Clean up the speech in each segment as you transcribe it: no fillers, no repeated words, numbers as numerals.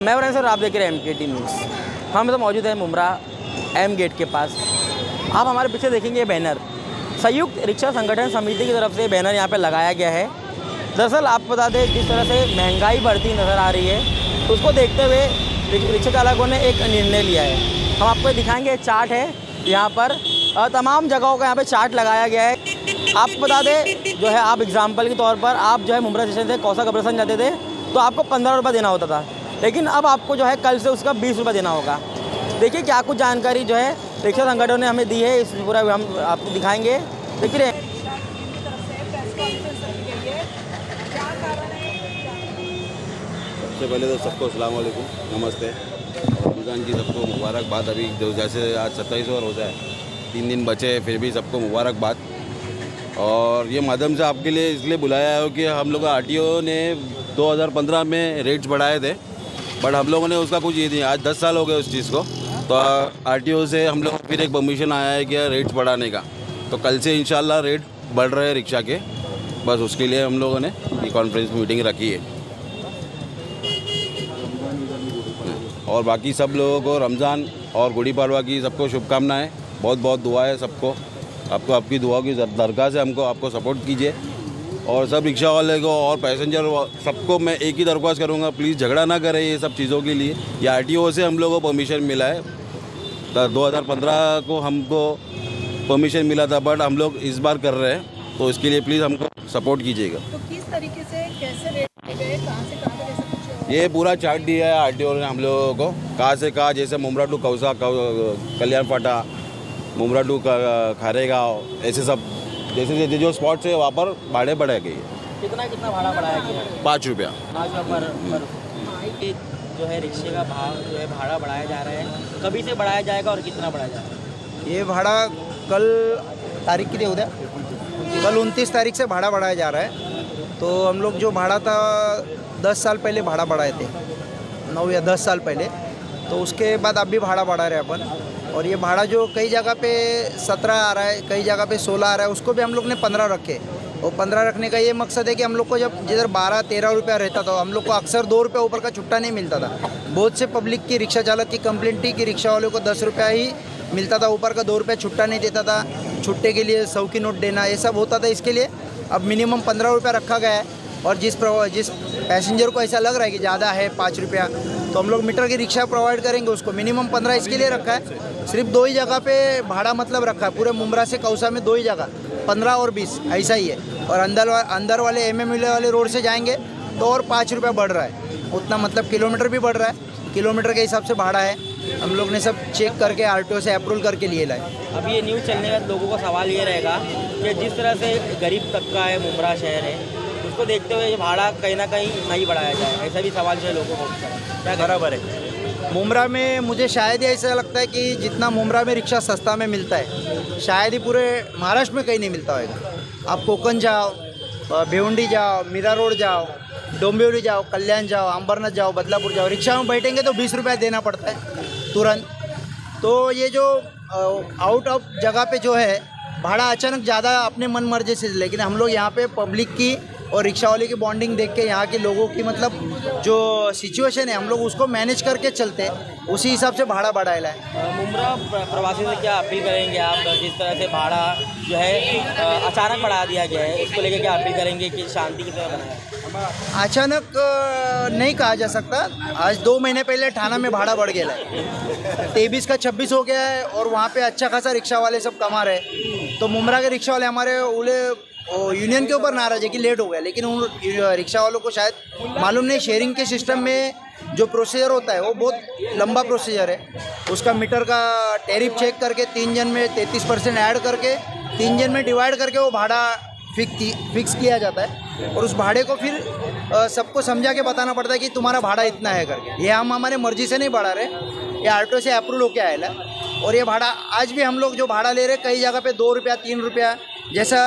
मैं और सर आप देख रहे हैं MKT न्यूज़। हम तो मौजूद हैं मुमरा एम गेट के पास। आप हमारे पीछे देखेंगे बैनर संयुक्त रिक्शा संगठन समिति की तरफ से बैनर यहाँ पे लगाया गया है। दरअसल आपको बता दें जिस तरह से महंगाई बढ़ती नज़र आ रही है उसको देखते हुए रिक्शा चालकों ने एक निर्णय लिया है। हम आपको दिखाएंगे चार्ट है यहाँ पर तमाम जगहों का यहाँ पे चार्ट लगाया गया है। आपको बता दें जो है आप एग्जाम्पल के तौर पर आप जो है मुमरा स्टेशन से कौसा कब्रस्तान जाते थे तो आपको 15 रुपये देना होता था, लेकिन अब आपको जो है कल से उसका 20 रुपये देना होगा। देखिए क्या कुछ जानकारी जो है रिक्शा संगठन ने हमें दी है, इस पूरा हम आपको दिखाएंगे। देखिए सबसे पहले तो सबको अस्सलाम वालेकुम, नमस्ते। रमज़ान की सबको मुबारकबाद। अभी जो जैसे आज 27 और हो जाए 3 दिन बचे फिर भी सबको मुबारकबाद। और ये माध्यम से आपके लिए इसलिए बुलाया है कि हम लोग RTO ने 2015 में रेट्स बढ़ाए थे, बट हम लोगों ने उसका कुछ ये नहीं। आज 10 साल हो गए उस चीज़ को, तो RTO से हम लोग फिर एक परमिशन आया है कि रेट्स बढ़ाने का। तो कल से इंशाल्लाह रेट बढ़ रहे हैं रिक्शा के, बस उसके लिए हम लोगों ने ये कॉन्फ्रेंस मीटिंग रखी है। और बाकी सब लोगों को रमज़ान और गुड़ी पड़वा की सबको शुभकामनाएं। बहुत बहुत दुआ है सबको, आपको आपकी दुआओं की दरगाह से हमको आपको सपोर्ट कीजिए। और सब रिक्शा वाले को और पैसेंजर सबको मैं एक ही दरख्वास्त करूँगा, प्लीज़ झगड़ा ना करें ये सब चीज़ों के लिए। ये RTO से हम लोगों को परमिशन मिला है। 2015 को हमको परमिशन मिला था, बट हम लोग इस बार कर रहे हैं, तो इसके लिए प्लीज़ हमको सपोर्ट कीजिएगा। तो किस तरीके से कैसे रेट गए, कहाँ से कहाँ तक ऐसा कुछ? ये पूरा चार्ट दिया है RTO ने हम लोगों को, कहाँ से कहाँ, जैसे मुमरा टू कौसा, कल्याण फाटा, मुमरा टू खारेगांव, ऐसे सब जैसे जो स्पॉट्स है वहाँ पर भाड़े बढ़ाए गए। कितना भाड़ा बढ़ाया गया? 5 रुपया। 5 रुपये जो है रिक्शे का भाव जो है भाड़ा बढ़ाया जा रहा है, कभी से बढ़ाया जाएगा और कितना बढ़ाया जाएगा? ये भाड़ा कल तारीख कितनी उद्या कल 29 तारीख से भाड़ा बढ़ाया जा रहा है। तो हम लोग जो भाड़ा था 10 साल पहले भाड़ा बढ़ाए थे, 9 या 10 साल पहले, तो उसके बाद अब भी भाड़ा बढ़ा रहे अपन। और ये भाड़ा जो कई जगह पे 17 आ रहा है, कई जगह पे 16 आ रहा है, उसको भी हम लोग ने 15 रखे। और 15 रखने का ये मकसद है कि हम लोग को जब जिधर 12-13 रुपया रहता था हम लोग को अक्सर 2 रुपये ऊपर का छुट्टा नहीं मिलता था। बहुत से पब्लिक की रिक्शा चालक की कंप्लेंट थी कि रिक्शा वाले को 10 रुपया ही मिलता था, ऊपर का 2 रुपये छुट्टा नहीं देता था, छुट्टे के लिए 100 की नोट देना, ये सब होता था। इसके लिए अब मिनिमम 15 रुपया रखा गया है। और जिस पैसेंजर को ऐसा लग रहा है कि ज़्यादा है 5 रुपया, तो हम लोग मीटर की रिक्शा प्रोवाइड करेंगे उसको। मिनिमम 15 इसके लिए रखा है। सिर्फ 2 ही जगह पे भाड़ा मतलब रखा है, पूरे मुमरा से कौसा में 2 ही जगह, 15 और 20 ऐसा ही है। और अंदर वाले MMLA वाले रोड से जाएंगे तो और 5 रुपया बढ़ रहा है, उतना मतलब किलोमीटर भी बढ़ रहा है, किलोमीटर के हिसाब से भाड़ा है। हम लोग ने सब चेक करके RTO से अप्रूवल करके लिए लाए। अब ये न्यूज़ चलने का लोगों का सवाल ये रहेगा कि जिस तरह से गरीब तबका है, मुमरा शहर है, उसको देखते हुए ये भाड़ा कहीं ना कहीं नहीं बढ़ाया जाए, ऐसा भी सवाल जो है लोगों को क्या बराबर है। मुमरा में मुझे शायद ही ऐसा लगता है कि जितना मुमरा में रिक्शा सस्ता में मिलता है शायद ही पूरे महाराष्ट्र में कहीं नहीं मिलता होगा। आप कोकण जाओ, भिवंडी जाओ, मीरा रोड जाओ, डोंबिवली जाओ, कल्याण जाओ, अंबरनाथ जाओ, बदलापुर जाओ, रिक्शा में बैठेंगे तो 20 रुपया देना पड़ता है तुरंत। तो ये जो आउट ऑफ जगह पे जो है भाड़ा अचानक ज़्यादा अपने मन मर्जी से, लेकिन हम लोग यहाँ पे पब्लिक की और रिक्शा वाले की बॉन्डिंग देख के यहाँ के लोगों की मतलब जो सिचुएशन है हम लोग उसको मैनेज करके चलते हैं, उसी हिसाब से भाड़ा बढ़ाया है। मुमरा प्रवासी से क्या अपील करेंगे आप? जिस तरह से भाड़ा जो है अचानक बढ़ा दिया गया है, इसको लेकर क्या अपील करेंगे कि शांति की तरह बनाए? अचानक नहीं कहा जा सकता। आज 2 महीने पहले ठाणा में भाड़ा बढ़ गया है, 23 का 26 हो गया है, और वहाँ पे अच्छा खासा रिक्शा वाले सब कमा रहे हैं। तो मुमरा के रिक्शा वाले हमारे उले यूनियन के ऊपर नाराज है कि लेट हो गया, लेकिन उन रिक्शा वालों को शायद मालूम नहीं शेयरिंग के सिस्टम में जो प्रोसीजर होता है वो बहुत लंबा प्रोसीजर है। उसका मीटर का टैरिफ चेक करके 3 जन में 33% ऐड करके 3 जन में डिवाइड करके वो भाड़ा फिक्स किया जाता है। और उस भाड़े को फिर सबको समझा के बताना पड़ता है कि तुम्हारा भाड़ा इतना है करके। ये हम हमारे मर्जी से नहीं बढ़ा रहे, ये RTO से अप्रूव होके आएगा। और ये भाड़ा आज भी हम लोग जो भाड़ा ले रहे कई जगह पे 2 रुपया 3 रुपया, जैसा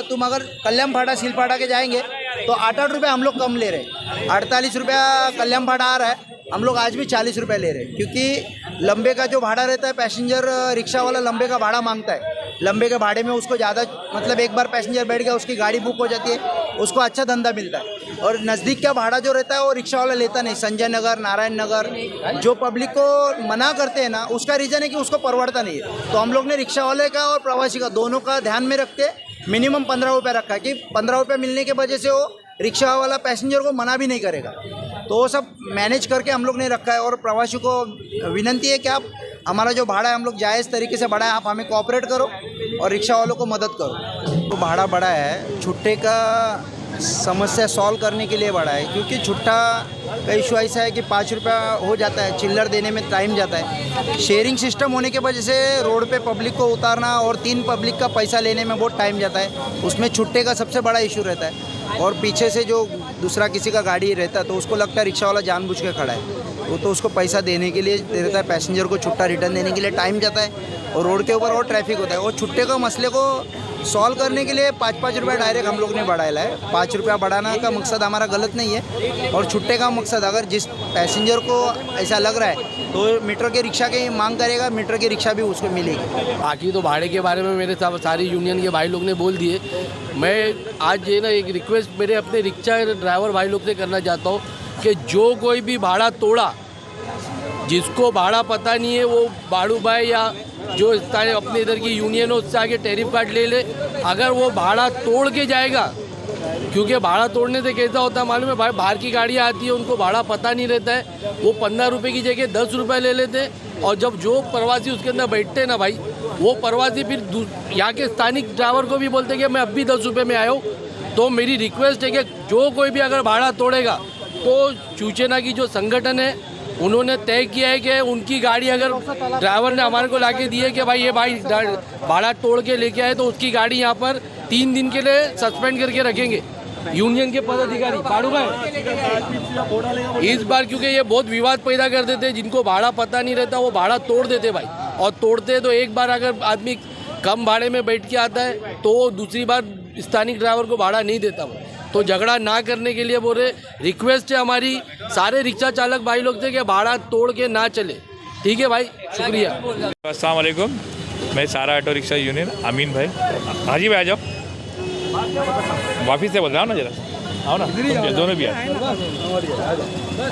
तुम अगर कल्याण फाटा सिलफाटा के जाएंगे तो 8-8 रुपये हम लोग कम ले रहे हैं। 48 रुपया कल्याण फाटा आ रहा है, हम लोग आज भी 40 रुपये ले रहे हैं, क्योंकि लंबे का जो भाड़ा रहता है, पैसेंजर रिक्शा वाला लंबे का भाड़ा मांगता है। लंबे के भाड़े में उसको ज़्यादा, मतलब एक बार पैसेंजर बैठ गया, उसकी गाड़ी बुक हो जाती है, उसको अच्छा धंधा मिलता है। और नज़दीक का भाड़ा जो रहता है वो रिक्शा वाला लेता नहीं। संजय नगर, नारायण नगर, जो पब्लिक को मना करते हैं ना, उसका रीज़न है कि उसको परवड़ता नहीं है। तो हम लोग ने रिक्शा वाले का और प्रवासी का दोनों का ध्यान में रखते मिनिमम 15 रुपये रखा है, कि 15 रुपये मिलने की वजह से वो रिक्शा वाला पैसेंजर को मना भी नहीं करेगा। तो वो सब मैनेज करके हम लोग ने रखा है। और प्रवासी को विनंती है कि आप हमारा जो भाड़ा है हम लोग जायज़ तरीके से बढ़ाएं, आप हमें कोऑपरेट करो और रिक्शा वालों को मदद करो। तो भाड़ा बढ़ा है, छुट्टे का समस्या सॉल्व करने के लिए बढ़ा है, क्योंकि छुट्टा का इशू ऐसा है कि 5 रुपया हो जाता है, चिल्लर देने में टाइम जाता है। शेयरिंग सिस्टम होने के वजह से रोड पे पब्लिक को उतारना और 3 पब्लिक का पैसा लेने में बहुत टाइम जाता है, उसमें छुट्टे का सबसे बड़ा इशू रहता है। और पीछे से जो दूसरा किसी का गाड़ी रहता है तो उसको लगता है रिक्शा वाला जानबूझ के खड़ा है, वो तो उसको पैसा देने के लिए रहता है, पैसेंजर को छुट्टा रिटर्न देने के लिए टाइम जाता है और रोड के ऊपर और ट्रैफिक होता है। और छुट्टे का मसले को सॉल्व करने के लिए 5-5 रुपया डायरेक्ट हम लोग ने बढ़ाया है। 5 रुपया बढ़ाना का मकसद हमारा गलत नहीं है, और छुट्टे का मकसद अगर जिस पैसेंजर को ऐसा लग रहा है तो मीटर के रिक्शा की मांग करेगा, मीटर की रिक्शा भी उसको मिलेगी। बाकी तो भाड़े के बारे में मेरे सारी यूनियन के भाई लोग ने बोल दिए। मैं आज ये ना एक रिक्वेस्ट मेरे अपने रिक्शा ड्राइवर भाई लोग से करना चाहता हूँ कि जो कोई भी भाड़ा तोड़ा, जिसको भाड़ा पता नहीं है वो बाड़ू भाई या जो अपने इधर की यूनियन हो उससे आगे टैरिफ कार्ड ले ले। अगर वो भाड़ा तोड़ के जाएगा, क्योंकि भाड़ा तोड़ने से कैसा होता है मालूम है भाई, बाहर की गाड़ियाँ आती है उनको भाड़ा पता नहीं रहता है, वो 15 रुपये की जगह 10 रुपये ले लेते हैं। और जब जो प्रवासी उसके अंदर बैठते हैं ना भाई, वो प्रवासी फिर यहाँ के स्थानिक ड्राइवर को भी बोलते हैं कि मैं अब भी 10 रुपये में आया हूँ। तो मेरी रिक्वेस्ट है कि जो कोई भी अगर भाड़ा तोड़ेगा तो शिवसेना की जो संगठन है उन्होंने तय किया है कि उनकी गाड़ी अगर ड्राइवर ने हमारे को लाके दी है कि भाई ये भाई भाड़ा तोड़ के लेके आए तो उसकी गाड़ी यहाँ पर 3 दिन के लिए सस्पेंड करके रखेंगे यूनियन के पदाधिकारी पाड़ू भाई इस बार, क्योंकि ये बहुत विवाद पैदा कर देते हैं। जिनको भाड़ा पता नहीं रहता वो भाड़ा तोड़ देते भाई, और तोड़ते तो एक बार अगर आदमी कम भाड़े में बैठ के आता है तो वो दूसरी बार स्थानिक ड्राइवर को भाड़ा नहीं देता वो। तो झगड़ा ना करने के लिए बोले रिक्वेस्ट है हमारी सारे रिक्शा चालक भाई लोग से कि भाड़ा तोड़ के ना चले। ठीक है भाई, शुक्रिया। अस्सलाम वालेकुम, मैं सारा ऑटो रिक्शा यूनियन अमीन भाई। हाँ जी भाई, आ जाओ, वापिस से बोल रहा हूँ ना, जरा आओ ना, दोनों भी आ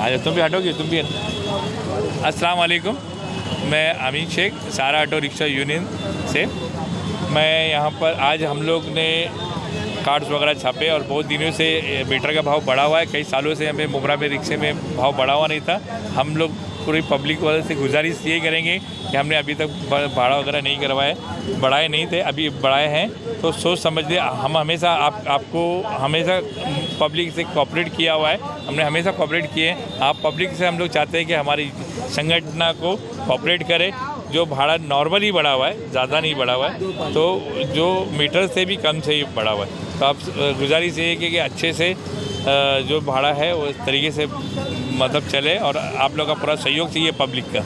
जाओ, तुम भी हटोगे, तुम भी। अस्सलाम वालेकुम, मैं अमीन शेख, सारा ऑटो रिक्शा यूनियन से। मैं यहाँ पर आज हम लोग ने कार्ड्स वगैरह छापे और बहुत दिनों से मीटर का भाव बढ़ा हुआ है। कई सालों से हमें मुमरा में रिक्शे में भाव बढ़ा हुआ नहीं था। हम लोग पूरी पब्लिक वाले से गुजारिश ये करेंगे कि हमने अभी तक भाड़ा वगैरह नहीं करवाए, बढ़ाए नहीं थे, अभी बढ़ाए हैं। तो सोच समझ ले, हम हमेशा आपको हमेशा पब्लिक से कोऑपरेट किया हुआ है, हमने हमेशा कोऑपरेट किए हैं। आप पब्लिक से हम लोग चाहते हैं कि हमारी संगठन को कोऑपरेट करे। जो भाड़ा नॉर्मली बढ़ा हुआ है, ज़्यादा नहीं बढ़ा हुआ है, तो जो मीटर से भी कम से ही बढ़ा हुआ है। तो आप गुजारिश ये है कि अच्छे से जो भाड़ा है वो इस तरीके से मतलब चले और आप लोग का पूरा सहयोग चाहिए पब्लिक का।